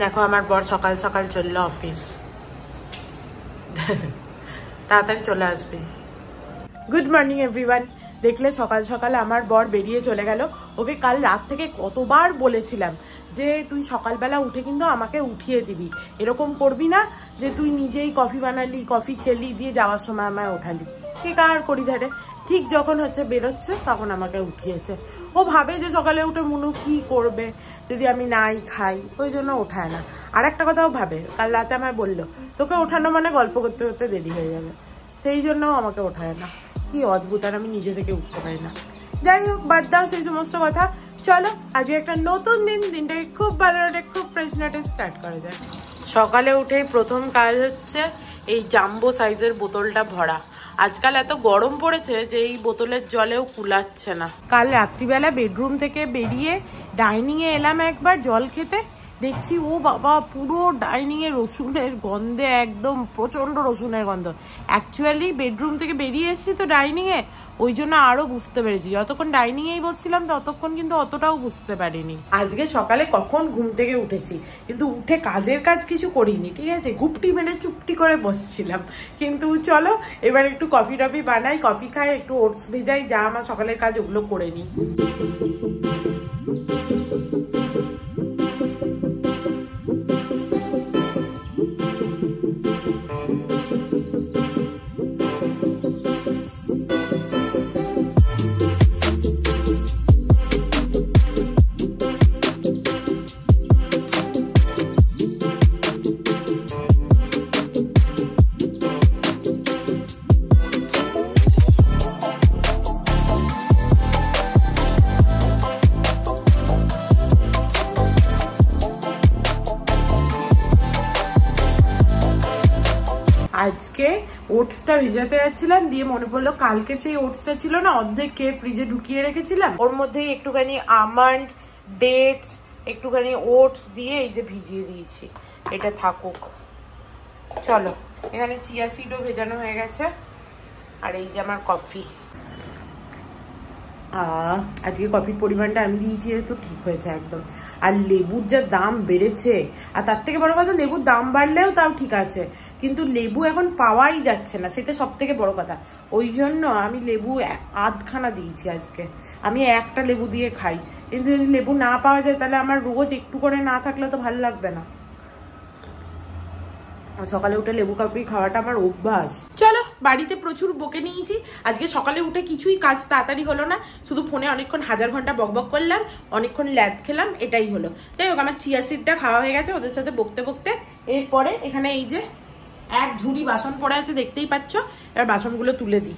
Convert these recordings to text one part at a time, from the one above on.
দেখো আমার বর সকাল সকাল চললো অফিস, তাড়াতাড়ি চলে আসবে। Good morning everyone. দেখলে সকাল সকাল আমার বর বেরিয়ে চলে গেল। ওকে কাল রাত থেকে কতবার বলেছিলাম যে তুই সকালবেলা উঠে কিন্তু আমাকে উঠিয়ে দিবি, এরকম করবি না যে তুই নিজেই কফি বানালি, কফি খেলি, দিয়ে যাওয়ার সময় আমায় ওঠালি। ঠিক আর করি ধারে, ঠিক যখন হচ্ছে বেরোচ্ছে তখন আমাকে উঠিয়েছে। ও ভাবে যে সকালে উঠে মুনু কি করবে যদি আমি নাই খাই, ওই জন্য ওঠায় না। আর একটা কথাও ভাবে, কাল রাতে আমায় বললো তোকে ওঠানো মানে গল্প করতে করতে দেরি হয়ে যাবে, সেই জন্য আমাকে ওঠায় না। কি অদ্ভুত, আর আমি নিজে থেকে উঠতে পারি না। যাই হোক, বাদ দাও সেই সমস্ত কথা। চলো আজকে একটা নতুন দিন, দিনটাকে খুব ভালো নোটে, খুব ফ্রেশ নোটে স্টার্ট করা যায়। সকালে উঠেই প্রথম কাজ হচ্ছে এই জাম্বো সাইজের বোতলটা ভরা। আজকাল এত গরম পড়েছে যে এই বোতলের জলেও কুলাচ্ছে না। কাল রাত্রিবেলা বেডরুম থেকে বেরিয়ে ডাইনিং এ এলাম একবার জল খেতে, দেখছি ও বাবা পুরো ডাইনিং এ রসুনের গন্ধে, একদম প্রচন্ড রসুনের গন্ধ। অ্যাকচুয়ালি বেডরুম থেকে বেরিয়ে এসেছি তো ডাইনিং এ, ওই জন্য আরো বুঝতে পেরেছি। যতক্ষণ ডাইনিং এই বসছিলাম ততক্ষণ কিন্তু অতটাও বুঝতে পারিনি। আজকে সকালে কখন ঘুম থেকে উঠেছি, কিন্তু উঠে কাজের কাজ কিছু করিনি, ঠিক আছে, ঘুপটি মেরে চুপটি করে বসছিলাম। কিন্তু চলো এবার একটু কফি টফি বানাই, কফি খাই, একটু ওটস ভেজাই, যা আমার সকালের কাজ ওগুলো করে নিই। আজকে ওটসটা ভিজাতে যাচ্ছিলাম, দিয়ে মনে পড়লো কালকে সেই ওটসটা ছিল না, অর্ধেক খেয়ে ফ্রিজে ঢুকিয়ে রেখেছিলাম, ওর মধ্যে একটুখানি আমন্ড, ডেটস, একটুখানি ওটস দিয়ে এই যে ভিজিয়ে দিয়েছি, এটা থাকুক। চলো এখানে চিয়া সিডও ভেজানো হয়ে গেছে, আর এই যে আমার কফি। আজকে কফির পরিমাণটা আমি দিয়েছি তো ঠিক হয়েছে একদম। আর লেবুর যা দাম বেড়েছে, আর তার থেকে বড় কথা লেবুর দাম বাড়লেও তাও ঠিক আছে, কিন্তু লেবু এখন পাওয়াই যাচ্ছে না, সেটা সব থেকে বড় কথা। ওই জন্য আমি লেবু আধখানা দিয়েছি আজকে। আমি একটা লেবু দিয়ে খাই, কিন্তু যদি লেবু না পাওয়া যায় তাহলে আমার রোজ একটু করে না থাকলে তো ভালো লাগবে না। সকালে উঠে লেবু কাপড়ি খাওয়াটা আমার অভ্যাস। চলো বাড়িতে প্রচুর বকে নিয়েছি, আজকে সকালে উঠে কিছুই কাজ তাড়াতাড়ি হলো না, শুধু ফোনে অনেকক্ষণ হাজার ঘন্টা বকবক করলাম, অনেকক্ষণ ল্যাব খেলাম, এটাই হলো। যাই হোক, আমার চিয়া সিডটা খাওয়া হয়ে গেছে ওদের সাথে বকতে বকতে। এরপরে এখানে এই যে এক ঝুড়ি বাসন পড়ে আছে, দেখতেই পাচ্ছ, এবার বাসনগুলো তুলে দিই।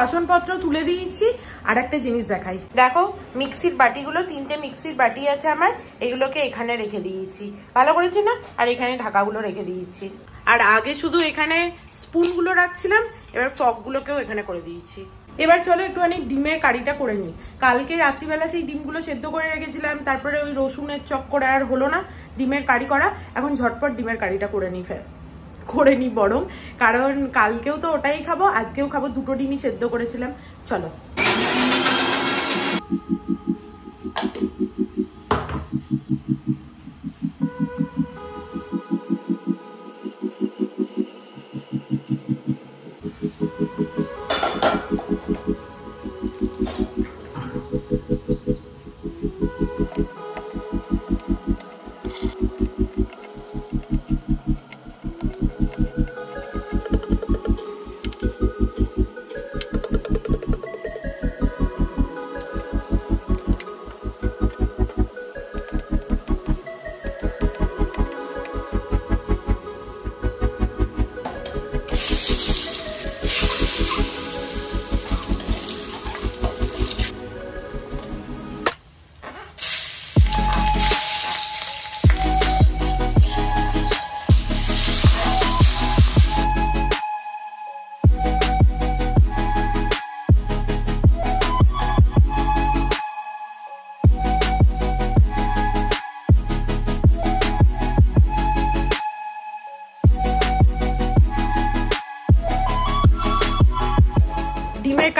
বাসনপত্র তুলে দিয়েছি। আর একটা জিনিস দেখাই, দেখো মিক্সির বাটিগুলো, 3টে মিক্সির বাটি আছে আমার, এগুলোকে এখানে রেখে দিয়েছি, ভালো করেছি না? আর এখানে ঢাকাগুলো রেখে দিয়েছি। আর আগে শুধু এখানে স্পুনগুলো রাখছিলাম, এবার ফকগুলোকেও এখানে করে দিয়েছি। এবার চলো একটুখানি ডিমের কারিটা করে নিই। কালকে রাত্রিবেলা সেই ডিমগুলো সেদ্ধ করে রেখেছিলাম, তারপরে ওই রসুনের চক্করে আর হলো না ডিমের কারি করা। এখন ঝটপট ডিমের কারিটা করে নি বরং, কারণ কালকেও তো ওটাই খাবো, আজকেও খাবো, দুটো ডিমই সেদ্ধ করেছিলাম। চলো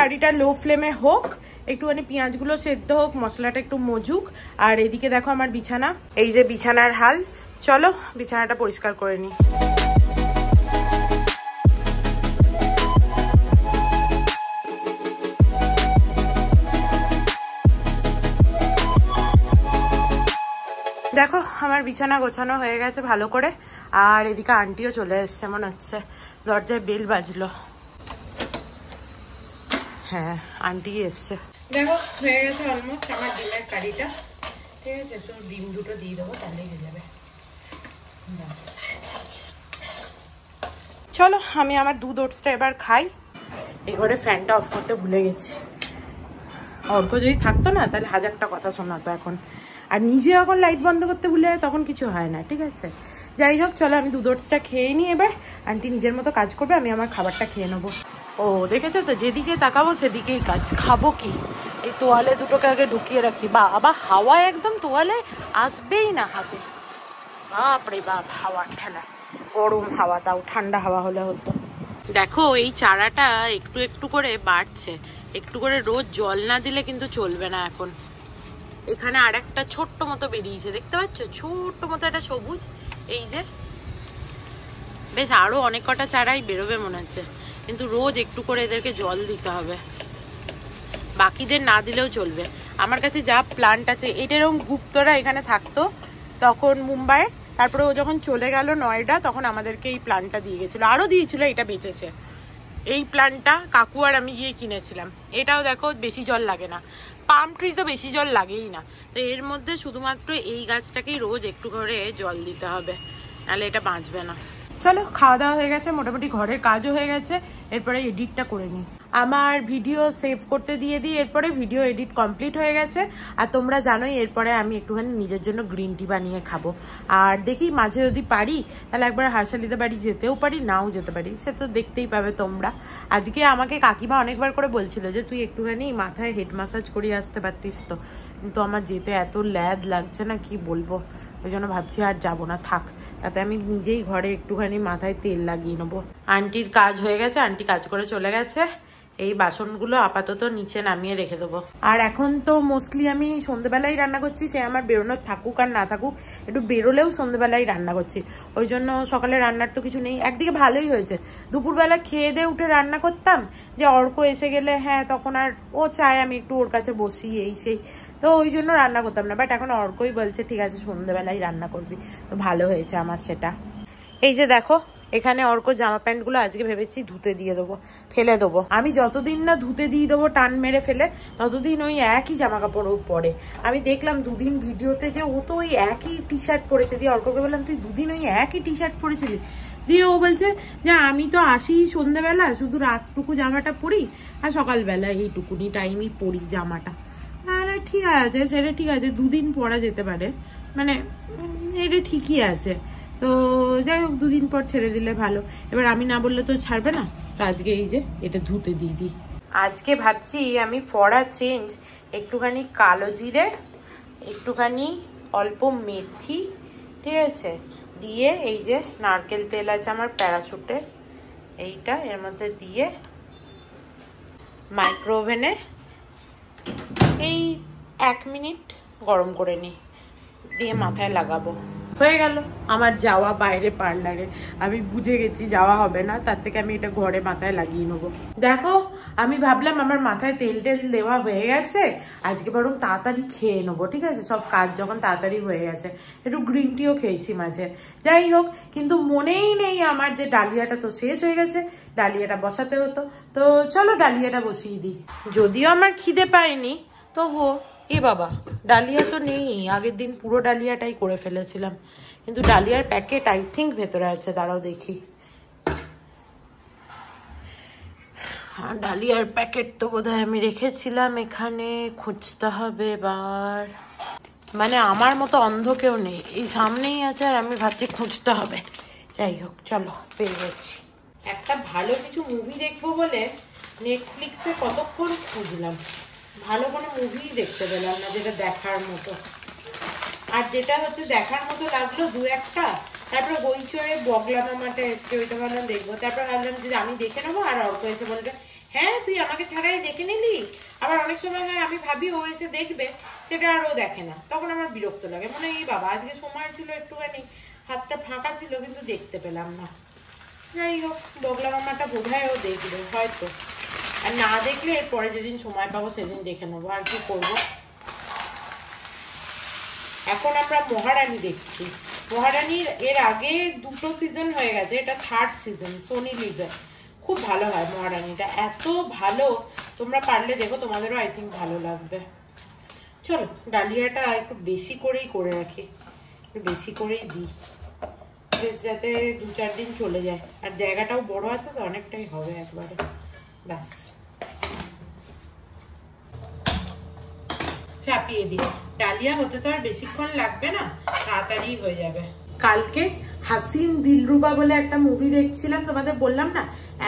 কারিটা লো ফ্লেমে হোক, একটুখানি পেঁয়াজগুলো সেদ্ধ হোক, মশলাটা একটু মজুক। আর এদিকে দেখো আমার বিছানা, এই যে বিছানার হাল। চলো বিছানাটা পরিষ্কার করে নিই। দেখো আমার বিছানা গোছানো হয়ে গেছে ভালো করে। আর এদিকে আন্টিও চলে এসছে মনে হচ্ছে, দরজায় বেল বাজলো। হ্যাঁ আন্টি এসছে। দেখো হয়ে গেছে অলমোস্ট আমার ডিমের কারিটা, ঠিক আছে। শুধু ডিম দুটো দিয়ে দেবো, তাহলেই হয়ে যাবে। চলো আমি আমার দুধ ওটসটা এবার খাই। এই ঘরে ফ্যানটা অফ করতে ভুলে গেছি। অর্ঘ্য যদি থাকতো না তাহলে হাজারটা কথা শোনাতো এখন। আর নিজে যখন লাইট বন্ধ করতে ভুলে যায় তখন কিছু হয় না, ঠিক আছে। যাই হোক চলো আমি দুধ ওটসটা খেয়ে নিই এবার। আন্টি নিজের মতো কাজ করবে, আমি আমার খাবারটা খেয়ে নেবো। ও দেখেছো তো, যেদিকে তাকাবো সেদিকেই কাজ। খাবো কি, এই তোয়ালে দুটোকে আগে ঢুকিয়ে রাখি। বা আবার হাওয়া একদম তোয়ালে আসবেই না হাতে। বাপরে বাপ, হাওয়ার ঠেলা, গরম হাওয়া, তাও ঠান্ডা হাওয়া হলে হতো। দেখো এই চারাটা একটু একটু করে বাড়ছে, একটু করে রোজ জল না দিলে কিন্তু চলবে না এখন। এখানে আর একটা ছোট্ট মতো বেরিয়েছে, দেখতে পাচ্ছ, ছোট্ট মতো একটা সবুজ। এই যে বেশ আরো অনেক কটা চারাই বেরোবে মনে হচ্ছে, কিন্তু রোজ একটু করে এদেরকে জল দিতে হবে, বাকিদের না দিলেও চলবে। আমার কাছে যা প্লান্ট আছে, এটা এরকম গুপ্তরা এখানে থাকতো তখন মুম্বাই, তারপরে ও যখন চলে গেল নয়ডা তখন আমাদেরকে এই প্লান্টটা দিয়ে গেছিলো, আরো দিয়েছিল, এটা বেঁচেছে। এই প্লান্টটা কাকু আর আমি গিয়ে কিনেছিলাম। এটাও দেখো বেশি জল লাগে না, পাম ট্রি তো বেশি জল লাগেই না, তো এর মধ্যে শুধুমাত্র এই গাছটাকেই রোজ একটু করে জল দিতে হবে, নাহলে এটা বাঁচবে না। চলো খাওয়া দাওয়া হয়ে গেছে, মোটামুটি ঘরের কাজও হয়ে গেছে, এরপরে এডিটটা করে নিই। আমার ভিডিও সেভ করতে দিয়ে দিই, এরপরে ভিডিও এডিট কমপ্লিট হয়ে গেছে। আর তোমরা জানোই এরপরে আমি একটুখানি নিজের জন্য গ্রিন টি বানিয়ে খাবো। আর দেখি মাঝে যদি পারি তাহলে একবার হাসালিদের বাড়ি যেতেও পারি, নাও যেতে পারি, সে তো দেখতেই পাবে তোমরা। আজকে আমাকে কাকিমা অনেকবার করে বলছিল যে তুই একটুখানি মাথায় হেড ম্যাসাজ করিয়ে আসতে পারতিস তো, কিন্তু আমার যেতে এত ল্যাদ লাগছে না, কি বলবো, ওই জন্য ভাবছি আর যাবো না, থাক। তাতে আমি নিজেই ঘরে একটুখানি মাথায় তেল লাগিয়ে নেবো। আন্টির কাজ হয়ে গেছে, আন্টি কাজ করে চলে গেছে। এই বাসনগুলো আপাতত নিচে নামিয়ে রেখে দেবো। আর এখন তো মোস্টলি আমি সন্ধ্যেবেলায় রান্না করছি, সে আমার বেরোনোর থাকুক আর না থাকুক, একটু বেরোলেও সন্ধ্যেবেলায় রান্না করছি। ওই জন্য সকালে রান্নার তো কিছু নেই। একদিকে ভালোই হয়েছে, দুপুরবেলা খেয়ে দিয়ে উঠে রান্না করতাম, যে অর্ক এসে গেলে হ্যাঁ তখন আর ও চায় আমি একটু ওর কাছে বসি, এই সেই, তো ওই জন্য রান্না করতাম না। বাট এখন অর্কই বলছে ঠিক আছে সন্ধ্যেবেলায় রান্না করবি, তো ভালো হয়েছে আমার সেটা। এই যে দেখো এখানে অর্ক জামা প্যান্টগুলো আজকে ভেবেছি ধুতে দিয়ে দেবো, ফেলে দেবো। আমি যতদিন না ধুতে দিয়ে দেবো টান মেরে ফেলে, ততদিন ওই একই জামা কাপড় পরে। আমি দেখলাম দুদিন ভিডিওতে যে ও তো ওই একই টি শার্ট পরেছে, দিয়ে অর্ককে বললাম তুই দুদিন ওই একই টি শার্ট পরেছিলি, দিয়ে ও বলছে যে আমি তো আসি সন্ধ্যেবেলা, শুধু রাতটুকু জামাটা পরি আর সকালবেলা এইটুকুনি টাইমই পরি জামাটা। আরে ঠিক আছে, সেটা ঠিক আছে, দুদিন পরা যেতে পারে, মানে এটা ঠিকই আছে। তো যাই হোক দুদিন পর ছেড়ে দিলে ভালো, এবার আমি না বললে তো ছাড়বে না, তো আজকে এই যে এটা ধুতে দিয়ে দিই। আজকে ভাবছি আমি ফড়া চেঞ্জ, একটুখানি কালো জিরে, একটুখানি অল্প মেথি, ঠিক আছে, দিয়ে এই যে নারকেল তেল আছে আমার প্যারাশুটে, এইটা এর মধ্যে দিয়ে মাইক্রো ওভেনে এই 1 মিনিট গরম করে নিই, দিয়ে মাথায় লাগাবো। হয়ে গেল আমার যাওয়া বাইরে পার্লারে। আমি বুঝে গেছি যাওয়া হবে না, তার থেকে আমি এটা ঘরে মাথায় লাগিয়ে নেবো। দেখো আমি ভাবলাম আমার মাথায় তেল টেল দেওয়া হয়ে গেছে, আজকে বরং তাড়াতাড়ি খেয়ে নেবো, ঠিক আছে, সব কাজ যখন তাড়াতাড়ি হয়ে গেছে। একটু গ্রিন টিও খেয়েছি মাঝে, যাই হোক, কিন্তু মনেই নেই আমার যে ডালিয়াটা তো শেষ হয়ে গেছে, ডালিয়াটা বসাতে হতো। তো চলো ডালিয়াটা বসিয়ে দিই। যদিও আমার খিদে পায়নি, তবুও এ বাবা ডালিয়া তো নেই, আগের দিন পুরো ডালিয়াটাই করে ফেলেছিলাম, কিন্তু ডালিয়ার প্যাকেট আই থিঙ্ক ভেতরে আছে, দাঁড়াও দেখি। ডালিয়ার প্যাকেট তো বোধহয় আমি রেখেছিলাম এখানে, খুঁজতে হবে এবার। মানে আমার মতো অন্ধ কেউ নেই, এই সামনেই আছে আর আমি ভাবছি খুঁজতে হবে। যাই হোক চলো, পেয়ে গেছি। একটা ভালো কিছু মুভি দেখবো বলে নেটফ্লিক্সে কতক্ষণ খুঁজলাম, ভালো কোনো মুভি দেখতে পেলাম না যেটা দেখার মতো। আর যেটা হচ্ছে দেখার মতো লাগলো দু একটা, তারপরে হইচয়ে বগলা মামাটা এসছে, ওইটা ভাবলাম দেখবো। তারপর ভাবলাম যে আমি দেখে নেবো, আর অর্ক এসে বলবে হ্যাঁ তুই আমাকে ছাড়াই দেখে নিলি। আবার অনেক সময় হয় আমি ভাবি ও এসে দেখবে, সেটা আর ও দেখে না, তখন আমার বিরক্ত লাগে, মানে এই বাবা আজকে সময় ছিল একটুখানি, হাতটা ফাঁকা ছিল কিন্তু দেখতে পেলাম না। যাই হোক, বগলা মামাটা বোধহয় ও দেখবে হয়তো, আর না দেখলে এরপরে যেদিন সময় পাবো সেদিন দেখে নেবো, আর কি করবো। এখন আমরা মহারানী দেখছি। মহারানীর এর আগে 2টো সিজন হয়ে গেছে, এটা 3rd সিজন, সোনি লিভে। খুব ভালো হয় মহারানীটা, এত ভালো, তোমরা পারলে দেখো, তোমাদেরও আই থিঙ্ক ভালো লাগবে। চলো ডালিয়াটা একটু বেশি করেই করে রাখি, একটু বেশি করেই দিই, বেশ যাতে 2-4 দিন চলে যায়। আর জায়গাটাও বড় আছে তো, অনেকটাই হবে একবারে, ব্যাস চাপিয়ে দিই। ডালিয়া হতে তো আর বেশিক্ষণ লাগবে না, তাড়াতাড়ি হয়ে যাবে। কালকে হাসিন দিলরুবা বলে একটা মুভি দেখছিলাম, তোমাদের বললাম না,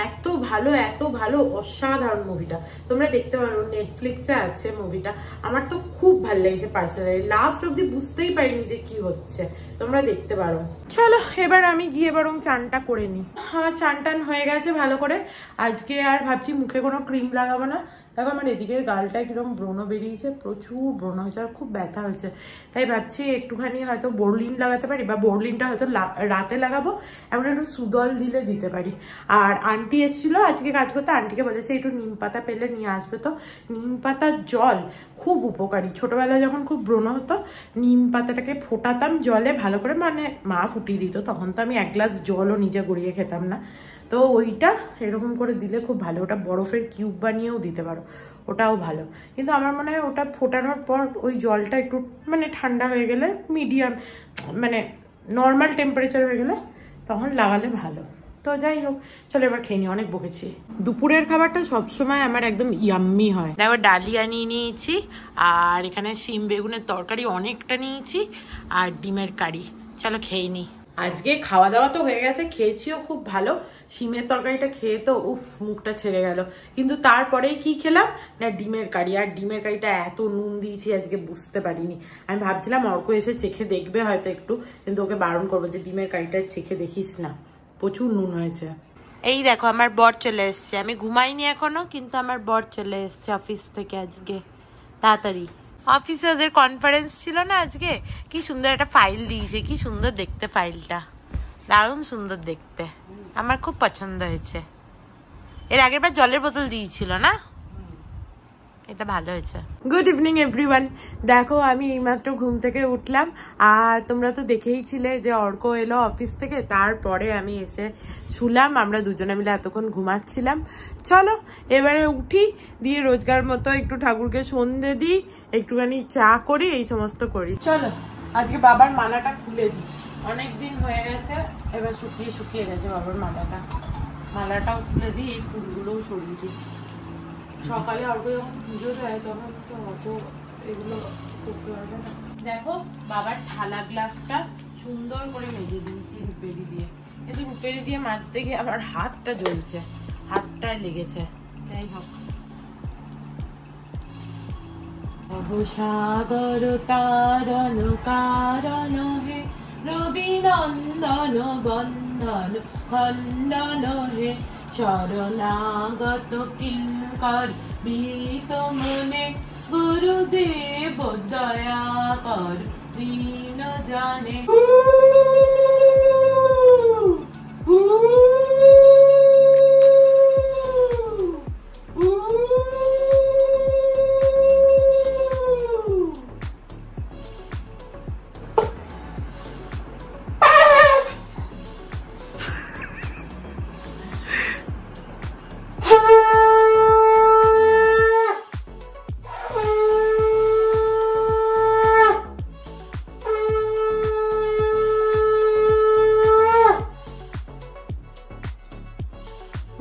এত ভালো এত ভালো, অসাধারণ মুভিটা। তোমরা দেখতে পারো, নেটফ্লিক্সে আছে মুভিটা। আমার তো খুব ভালো লেগেছে পার্সোনালি, লাস্ট অব্দি বুঝতেই পারিনি যে কি হচ্ছে, তোমরা দেখতে পারো। চলো এবার আমি গিয়ে বরং চানটা করে নিই। আমার চান টান হয়ে গেছে ভালো করে। আজকে আর ভাবছি মুখে কোনো ক্রিম লাগাবো না। দেখো আমার এদিকের গালটায় কিরকম ব্রণ বেরিয়েছে, প্রচুর ব্রণ হয়েছে আর খুব ব্যথা হয়েছে, তাই ভাবছি একটুখানি হয়তো বোরলিন লাগাতে পারি, বা বোরলিনটা হয়তো রাতে লাগাবো, এমন একটু সুদল দিলে দিতে পারি। আর আন্টি এসেছিলো আজকে কাজ করতে, আন্টিকে বলেছে একটু নিম পাতা পেলে নিয়ে আসবে, তো নিম পাতার জল খুব উপকারী। ছোটবেলায় যখন খুব ব্রণ হতো, নিম পাতাটাকে ফোটাতাম জলে ভালো করে, মানে মা ফুটিয়ে দিত, তখন তো আমি 1 গ্লাস জলও নিজে গড়িয়ে খেতাম না, তো ওইটা এরকম করে দিলে খুব ভালো। ওটা বরফের কিউব বানিয়েও দিতে পারো, ওটাও ভালো। কিন্তু আমার মনে হয় ওটা ফোটানোর পর ওই জলটা একটু মানে ঠান্ডা হয়ে গেলে, মিডিয়াম মানে নর্মাল টেম্পারেচার হয়ে গেলে তখন লাগালে ভালো। তো যাই হোক, চলো এবার খেয়ে নি, অনেক বকেছি। দুপুরের খাবারটা সবসময় আমার একদম ইয়াম্মি হয়। দেখো ডালিয়া নিয়ে নিয়েছি, আর এখানে শিম বেগুনের তরকারি অনেকটা নিয়েছি, আর ডিমের কারি। চলো খেয়ে নি। আজকে খাওয়া দাওয়া তো হয়ে গেছে, খেয়েছিও খুব ভালো। শিমের তরকারিটা খেয়ে তো উফ, মুখটা ছেড়ে গেল। কিন্তু তারপরেই কি খেলাম না, ডিমের কারি। আর ডিমের কারিটা এত নুন দিয়েছি আজকে বুঝতে পারিনি। আমি ভাবছিলাম অর্ক এসে চেখে দেখবে হয়তো একটু, কিন্তু ওকে বারণ করবো যে ডিমের কারিটা চেখে দেখিস না, প্রচুর নুন হয়েছে। এই দেখো আমার বর চলে এসছে, আমি ঘুমাইনি এখনো, কিন্তু আমার বর চলে এসছে অফিস থেকে আজকে তাড়াতাড়ি। অফিসে ওদের কনফারেন্স ছিল না আজকে, কি সুন্দর একটা ফাইল দিয়েছে, কি সুন্দর দেখতে ফাইলটা, দারুণ সুন্দর দেখতে, আমার খুব পছন্দ হয়েছে। এর আগের বার জলের বোতল দিয়েছিল না, এটা ভালো হয়েছে। Good evening everyone. দেখো আমি এইমাত্র ঘুম থেকে উঠলাম, আর তোমরা তো দেখেইছিলে যে অর্ক এলো অফিস থেকে, তারপরে আমি এসে শুলাম, আমরা দুজনে মিলে এতক্ষণ ঘুমাচ্ছিলাম। চলো এবারে উঠি, দিয়ে রোজগার মতো একটু ঠাকুরকে সন্ধে দিই, একটুখানি চা করি, এই সমস্ত করি। চলো আজকে বাবার মালাটা খুলে দিই, অনেকদিন হয়ে গেছে, এবার শুকিয়ে শুকিয়ে গেছে বাবার মালাটা। মালাটাও খুলে দিই, এই ফুলগুলোও সরিয়ে দিই। সকালে অল্প যখন পুজো দেয় তখন তো অত এগুলো করতে পারবে না। দেখো বাবার থালা গ্লাসটা সুন্দর করে মেজে দিয়েছি রুপেরি দিয়ে, কিন্তু রুপেরি দিয়ে মাজতে গিয়ে আমার হাতটা জ্বলছে, হাতটায় লেগেছে। যাই হোক, সাগর তারণ কারণ হে, রবি নন্দন বন্দন খণ্ডন হে, শরণাগত কিঙ্কর বিত মনে, গুরুদেব দয়া কর দীন জানে।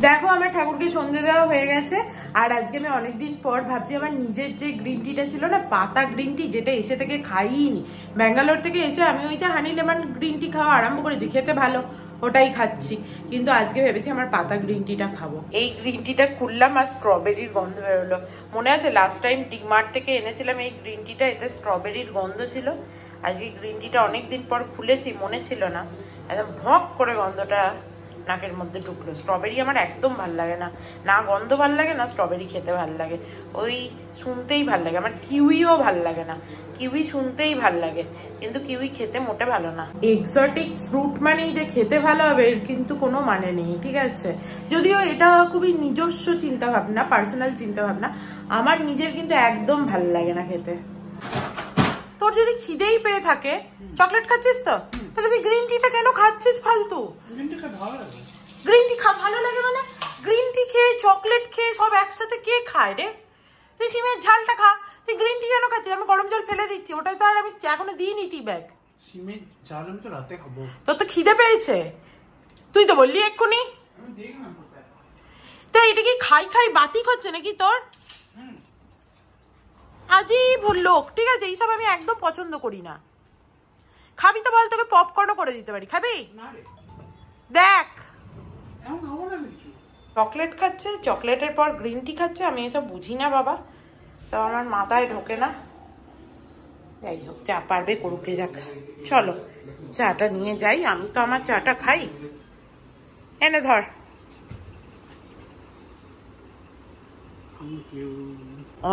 দেখো আমার ঠাকুরকে সন্ধে দেওয়া হয়ে গেছে, আর আজকে আমি অনেকদিন পর ভাবছি আমার নিজের যে গ্রিন টিটা ছিল না, পাতা গ্রিন টি, যেটা এসে থেকে খাইনি, ব্যাঙ্গালোর থেকে এসে আমি ওই যে হানি লেমন গ্রিন টি খাওয়া আরম্ভ করেছি, খেতে ভালো, ওটাই খাচ্ছি, কিন্তু আজকে ভেবেছি আমার পাতা গ্রিন টিটা খাবো। এই গ্রিন টিটা খুললাম আর স্ট্রবেরির গন্ধ বেরোলো। মনে আছে লাস্ট টাইম ডিমার্ট থেকে এনেছিলাম এই গ্রিন টিটা, এতে স্ট্রবেরির গন্ধ ছিল। আজকে গ্রিন টিটা অনেকদিন পর খুলেছি, মনে ছিল না, একদম ভক করে গন্ধটা নাকের মধ্যে ঢুকলো। স্ট্রবেরি আমার একদম ভাল লাগে না, না গন্ধ ভাল লাগে না স্ট্রবেরি খেতে ভাল লাগে, ওই শুনতেই ভাল লাগে। আমার কিউইও ভাল লাগে না, কিউই শুনতেই ভাল লাগে কিন্তু কিউই খেতে মোটে ভালো না। এক্সোটিক ফ্রুট মানেই যে খেতে ভালো হবে এর কিন্তু কোনো মানে নেই, ঠিক আছে? যদিও এটা খুবই নিজস্ব চিন্তা ভাবনা, পার্সোনাল চিন্তা ভাবনা, আমার নিজের কিন্তু একদম ভাল লাগে না খেতে। তোর যদি খিদেই পেয়ে থাকে, চকলেট খাচ্ছিস তো, তাহলে তুই গ্রিন টিটা কেন খাচ্ছিস ফালতু? গ্রিন টি ভালো লাগে মানে গ্রিন টি খেয়ে চকলেট খেয়ে সব একসাথে কে খায় রে? তুই সিমের ঝালটা খা, তুই গ্রিন টি কেন খাচ্ছিস? আমি গরম জল ফেলে দিচ্ছি, ওটাই তো আর আমি এখনো দিইনি টি ব্যাগ। সিমের ঝাল আমি তো রাতে খাবো। তোর তো খিদে পেয়েছে, তুই তো বললি এক্ষুনি। তো এটা কি খাই খাই বাতি হচ্ছে নাকি তোর? আজীব লোক, ঠিক আছে? এইসব আমি একদম পছন্দ করি না। খাবি তো বল, তোকে পপকর্নও করে দিতে পারি, খাবি? দেখ চকলেট খাচ্ছে, চকলেটের পর গ্রিন টি খাচ্ছে, আমি এসব বুঝি না বাবা, সব আমার মাথায় ঢোকে না। যাই হোক, চা পারবে করুকে যাক। চলো চাটা নিয়ে যাই, আমি তো আমার চাটা খাই। এনে ধর।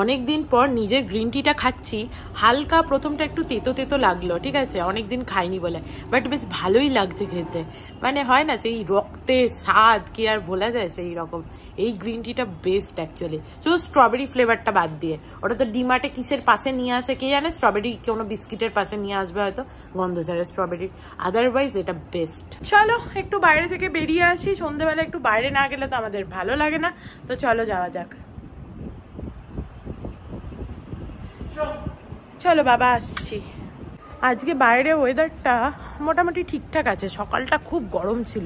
অনেকদিন পর নিজের গ্রিন টিটা খাচ্ছি, হালকা প্রথমটা একটু তেতো তেতো লাগলো, ঠিক আছে? অনেকদিন খাইনি বলে, বাট বেশ ভালোই লাগছে খেতে। মানে হয় না সেই রক্তের স্বাদ, কি আর বলা যায় সেই রকম। এই গ্রিন টিটা বেস্ট অ্যাকচুয়ালি, শুধু স্ট্রবেরি ফ্লেভারটা বাদ দিয়ে। ওটা তো ডিমার্টে কিসের পাশে নিয়ে আসে কে জানে, স্ট্রবেরি কোনো বিস্কিটের পাশে নিয়ে আসবে হয়তো, গন্ধ ছাড়া স্ট্রবেরি, আদারওয়াইজ এটা বেস্ট। চলো একটু বাইরে থেকে বেরিয়ে আসি, সন্ধ্যেবেলা একটু বাইরে না গেলে তো আমাদের ভালো লাগে না, তো চলো যাওয়া যাক। চলো বাবা, আসছি। আজকে বাইরে ওয়েদারটা মোটামুটি ঠিকঠাক আছে, সকালটা খুব গরম ছিল,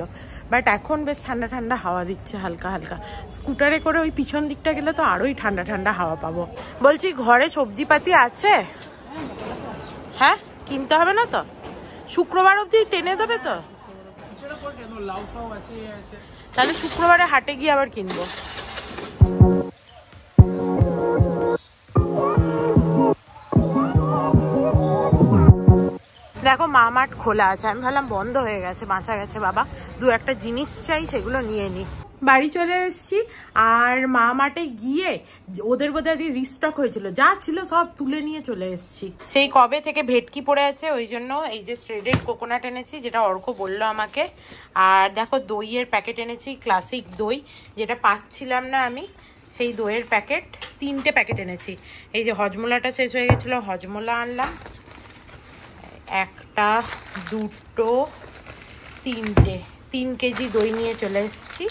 বাট এখন বেশ ঠান্ডা ঠান্ডা হাওয়া দিচ্ছে হালকা হালকা। স্কুটারে করে ওই পিছন দিকটা গেলে তো আরোই ঠান্ডা ঠান্ডা হাওয়া পাবো। বলছি ঘরে সবজিপাতি আছে? হ্যাঁ, কিনতে হবে না তো? শুক্রবার অবধি টেনে দেবে তো? তাহলে শুক্রবারে হাটে গিয়ে আবার কিনবো। দেখো মামার্ট খোলা আছে, আমি ভাবলাম বন্ধ হয়ে গেছে, বাঁচা গেছে বাবা। দু একটা জিনিস চাই, সেগুলো নিয়ে নি। বাড়ি চলে এসেছি, আর মামার্টে গিয়ে ওদের বোধহয় আজকে রিস্টক হয়েছিল, যা ছিল সব তুলে নিয়ে চলে এসেছি। সেই কবে থেকে ভেটকি পড়ে আছে, ওই জন্য এই যে শ্রেডেড কোকোনাট এনেছি, যেটা অর্ক বললো আমাকে। আর দেখো দইয়ের প্যাকেট এনেছি, ক্লাসিক দই, যেটা পাচ্ছিলাম না আমি, সেই দইয়ের প্যাকেট 3টে প্যাকেট এনেছি। এই যে হজমোলাটা শেষ হয়ে গেছিলো, হজমোলা আনলাম, একটা, দুটো, 3 কেজি দই নিয়ে চলে এসেছি,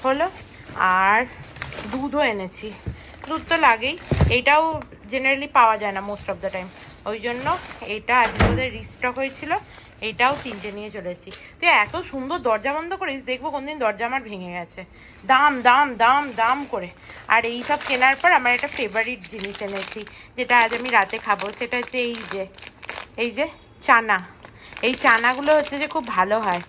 হলো। আর দুধও এনেছি, দুধ তো লাগেই, এইটাও জেনারেলি পাওয়া যায় না মোস্ট অফ দ্য টাইম, ওই জন্য এইটা আজকে ওদের রিস্টক হয়েছিল, এইটাও 3টে নিয়ে চলে এসেছি। তুই এত সুন্দর দরজা বন্ধ করিস, দেখবো কোনদিন দরজা আমার ভেঙে গেছে, দাম দাম দাম দাম করে। আর এই সব কেনার পর আমার একটা ফেভারিট জিনিস এনেছি, যেটা আজ আমি রাতে খাবো, সেটা হচ্ছে এই যে চানা। এই চানাগুলো হচ্ছে যে খুব ভালো হয়,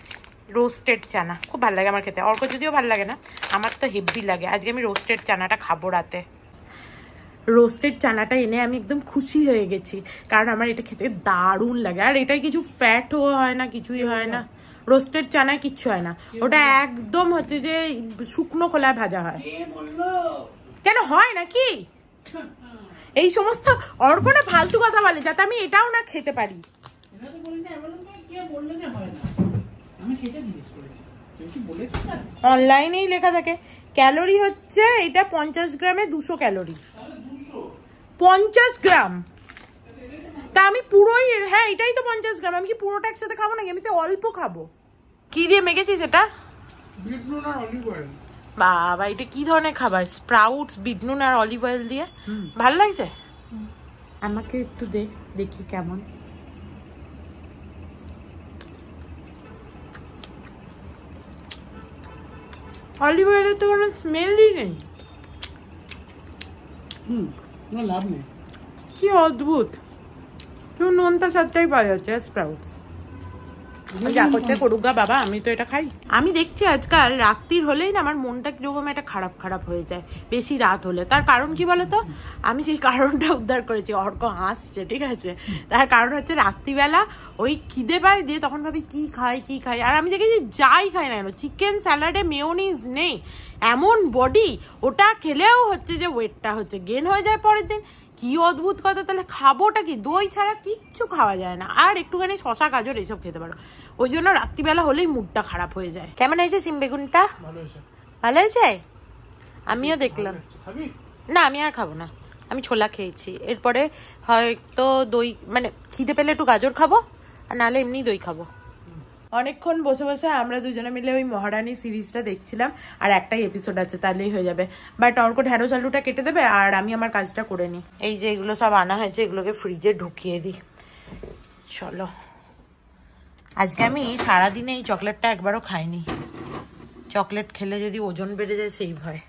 রোস্টেড চানা, খুব ভালো লাগে আমার খেতে। অর্ক যদিও ভালো লাগে না, আমার তো হেভি লাগে। আজকে আমি রোস্টেড চানাটা খাবো রাতে। রোস্টেড চানাটা এনে আমি একদম খুশি হয়ে গেছি, কারণ আমার এটা খেতে দারুণ লাগে। আর এটাই কিছু ফ্যাটও হয় না, কিছুই হয় না, রোস্টেড চানায় কিচ্ছু হয় না, ওটা একদম হচ্ছে যে শুকনো খোলায় ভাজা হয়। কেন হয় নাকি এই সমস্ত? অর্ক না ফালতু কথা বলে, যাতে আমি এটাও না খেতে পারি। অনলাইনেই লেখা থাকে ক্যালোরি হচ্ছে এটা 50 গ্রামে 200 ক্যালোরি। 50 গ্রাম? তা আমি পুরোই, হ্যাঁ এটাই তো 50 গ্রাম, আমি কি পুরোটা একসাথে খাবো নাকি? আমি তো অল্প খাবো। কি দিয়ে মেখেছিস এটা? বিট নুন আর অলিভ অয়েল। বাবা, এটা কি ধরনের খাবার? স্প্রাউটস, বিট নুন আর অলিভ অয়েল দিয়ে? ভালো লাগছে? আমাকে একটু দে, দেখি কেমন। অলিভ অয়েলের তো কোনো স্মেলই নেই। কোনো লাভ নেই। কি অদ্ভুত, শুধু নুনটা সাথেই পাওয়া যাচ্ছে স্প্রাউটস। যা করছে করুক গা বাবা, আমি তো এটা খাই। আমি দেখছি আজকাল রাত্রির হলেই না আমার মনটা কিরকম একটা খারাপ খারাপ হয়ে যায় বেশি রাত হলে। তার কারণ কি বলতো, আমি সেই কারণটা উদ্ধার করেছি। অর্ক হাসছে, ঠিক আছে। তার কারণ হচ্ছে রাত্রিবেলা ওই খিদে পায় দিয়ে তখন ভাবি কি খাই। আর আমি দেখেছি যাই খাই না কেন, চিকেন স্যালাডে মেয়োনিজ নেই, এমন বডি, ওটা খেলেও হচ্ছে যে ওয়েটটা হচ্ছে গেন হয়ে যায় পরের দিন। কি অদ্ভুত কথা। তাহলে খাবোটা কি? দই ছাড়া কিচ্ছু খাওয়া যায় না। আর একটুখানি শশা গাজর এইসব খেতে পারো। ওই জন্য রাত্রিবেলা হলেই মুডটা খারাপ হয়ে যায়। কেমন হয়েছে সিম বেগুনটা? ভালো হয়েছে। আমিও দেখলাম। না আমি আর খাবো না, আমি ছোলা খেয়েছি। এরপরে হয়তো দই, মানে খিদে পেলে একটু গাজর খাবো, আর নাহলে এমনি দই খাবো। অনেকক্ষণ বসে বসে আমরা দুজনে মিলে ওই মহারানী সিরিজটা দেখছিলাম। আর একটাই এপিসোড আছে, তাহলেই হয়ে যাবে। বাট অর্ক ঢেঁড়স আলুটা কেটে দেবে আর আমি আমার কাজটা করে নিই। এই যে এগুলো সব আনা হয়েছে, এগুলোকে ফ্রিজে ঢুকিয়ে দিই। চলো, আজকে আমি সারাদিনে এই চকলেটটা একবারও খাইনি। চকলেট খেলে যদি ওজন বেড়ে যায় সেই ভয়।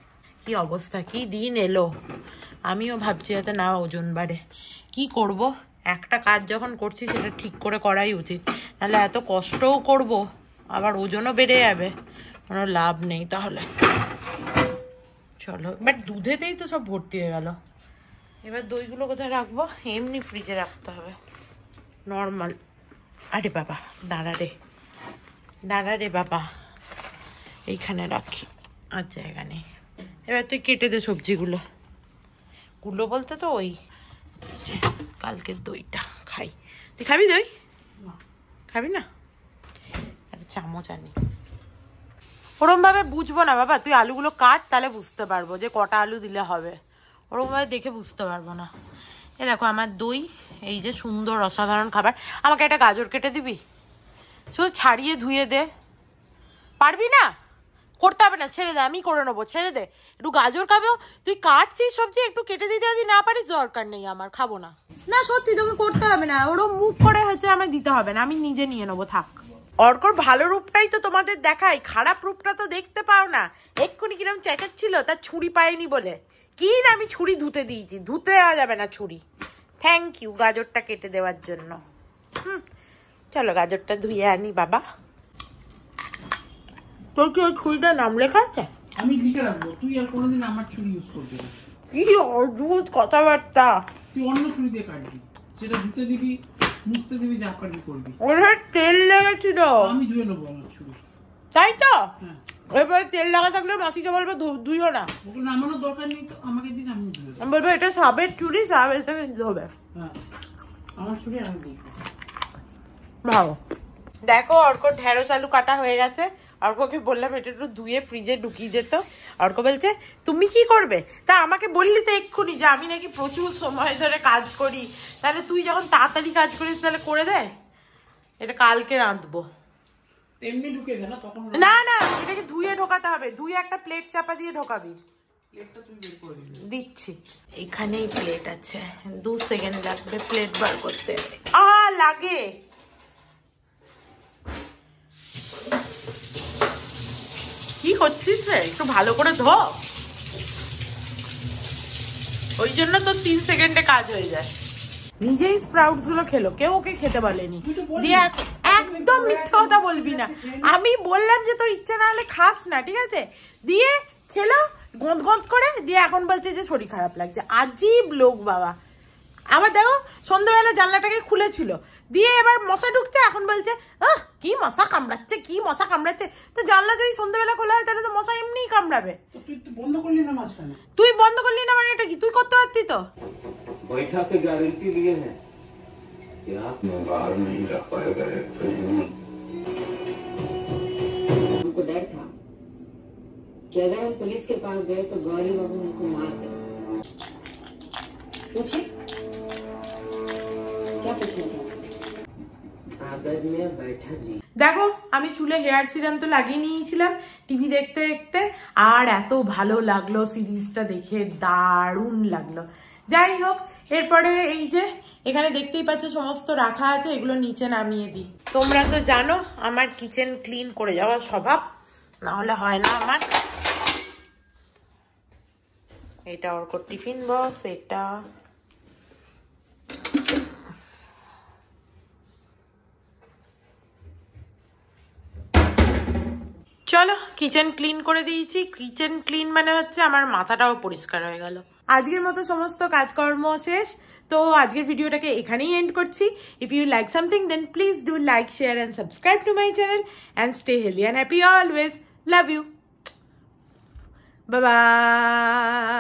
কি অবস্থা, কি দিন এলো। আমিও ভাবছি যাতে না ওজন বাড়ে। কি করব, একটা কাজ যখন করছি সেটা ঠিক করে করাই উচিত, নাহলে এত কষ্টও করব আবার ওজনও বেড়ে যাবে, কোনো লাভ নেই। তাহলে চলো, বাট দুধেতেই তো সব ভর্তি হয়ে গেল। এবার দইগুলো কোথায় রাখবো? এমনি ফ্রিজে রাখতে হবে, নর্মাল। আরে বাবা, দাঁড়া রে বাবা, এইখানে রাখি, আর জায়গা নেই। এবার তুই কেটে দে সবজিগুলো। গুলো বলতে তো ওই কালকের দইটা খাই। তুই খাবি দই? খাবি না? একটা চামচ আনি। ওরম ভাবে বুঝবো না বাবা, তুই আলুগুলো কাট, তাহলে বুঝতে পারবো যে কটা আলু দিলে হবে। ওরম ভাবে দেখে বুঝতে পারবো না। এ দেখো আমার দই, এই যে সুন্দর অসাধারণ খাবার। আমাকে একটা গাজর কেটে দিবি? শুধু ছাড়িয়ে ধুয়ে দে। পারবি না? করতে হবে না, ছেড়ে দে, আমি করে নেবো, ছেড়ে দে। একটু গাজর খাবো, তুই কাটছিস সবজি, একটু কেটে দিতে যদি না পারিস দরকার নেই, আমার খাবো না। না সত্যি, তোকে করতে হবে না, ওরম মুখ করে হচ্ছে আমায় দিতে হবে না, আমি নিজে নিয়ে নেবো, থাক। অর্কর ভালো রূপটাই তো তোমাদের দেখাই, খারাপ রূপটা তো দেখতে পাও না। এক্ষুনি কিরম চেঁচাচ্ছিল তার ছুরি পায়নি বলে। কি না আমি ছুরি ধুতে দিয়েছি, ধুতে দেওয়া যাবে না ছুরি। থ্যাংক ইউ গাজরটা কেটে দেওয়ার জন্য। চলো গাজরটা ধুয়ে আনি বাবা। তোর কি ওই ছুরিটার নাম লেখা আছে? আমি লিখে রাখবো, তুই আর কোনোদিন আমার ছুরি ইউজ করবি না। কি অদ্ভুত কথাবার্তা। তুই অন্য ছুরি দিয়ে কাটবি, সেটা ধুতে দিবি, মুছতে দিবি, যা কাটবি করবি। ওটা তেল লেগেছিল, আমি ধুয়ে নেবো আমার ছুরি। তাই তো? হ্যাঁ। এরপরে তেল লাগা থাকলে মাসিকে বলবো ধুইও না। ওকে নামানোর দরকার নেই তো, আমাকে দিন, আমি ধুয়ে দেবো। আমি বলবো এটা সাবের চুরি, সাব এসে ধোবে। হ্যাঁ, আমার ছুরি আমি বুঝবো। ভালো। দেখো অর্ক ঢেঁড়স আলু কাটা হয়ে গেছে। অর্ককে বললাম এটা একটু ধুয়ে ফ্রিজে ঢুকিয়ে দিত। অর্ক বলছে তুমি কি করবে? তা আমাকে বললি তো এক্ষুনি যে আমি নাকি প্রচুর সময় ধরে কাজ করি, তাহলে তুই যখন তাড়াতাড়ি কাজ করিস তাহলে করে দে। এটা কালকে রাঁধবো। এমনি ঢুকে দে না তখন। না না, এটাকে ধুয়ে ঢোকাতে হবে। ধুয়ে একটা প্লেট চাপা দিয়ে ঢোকাবি। প্লেটটা তুই বের করে দিবি। দিচ্ছি, এখানেই প্লেট আছে। 2 সেকেন্ড লাগবে প্লেট বার করতে। লাগে। কি করছিস রে? একটু ভালো করে ধো। ওই জন্য তো 3 সেকেন্ডে কাজ হয়ে যায়। নিজেই স্প্রাউটস গুলো খেলো, কেউ ওকে খেতে বলেনি। দিয়ে একদম মিথ্যা কথা বলবি না। আমি বললাম যে তোর ইচ্ছা না হলে খাস না, ঠিক আছে? দিয়ে খেলো গঁদ গঁদ করে, দিয়ে এখন বলছে যে শরীর খারাপ লাগছে। আজীব লোক বাবা। আবার দেখো সন্ধ্যাবেলা জানলাটাকে খুলেছিল, দিয়ে এবার মশা ঢুকছে, এখন বলছে কি মশা কামড়াচ্ছে। তো জানলা যদি সন্ধ্যাবেলা খোলা হয় তাহলে তো মশা এমনিই কামড়াবে। তুই বন্ধ করলি না মাঝখানে? তুই বন্ধ করলি না মানে এটা কি? তুই করতে পারতি তো। बैठा से गारंटी लिए हैं कि आप बाहर नहीं रख पाएगा। हमको डर था कि अगर हम पुलिस के पास गए तो गौरी बाबू उनको मार दें। पूछे क्या पूछना चाहते? आदर में बैठा जी। দেখো আমি চুলে হেয়ার সিরাম তো লাগিয়ে নিয়েছিলাম টিভি দেখতে দেখতে, আর এত ভালো লাগলো সিরিজটা দেখে, দারুণ লাগলো। যাই হোক, এরপরে এই যে এখানে দেখতেই পাচ্ছ সমস্ত রাখা আছে, এগুলো নিচে নামিয়ে দিই। তোমরা তো জানো আমার কিচেন ক্লিন করে যাওয়ার স্বভাব, না হলে হয় না আমার। এটা ওর টিফিন বক্স, এটা চলো কিচেন ক্লিন করে দিয়েছি। কিচেন ক্লিন মানে হচ্ছে আমার মাথাটাও পরিষ্কার হয়ে গেল। আজকের মতো সমস্ত কাজকর্ম শেষ, তো আজকের ভিডিওটাকে এখানেই এন্ড করছি। If you like something then please do like, share and subscribe to my channel and stay healthy and happy always. Love you, bye by.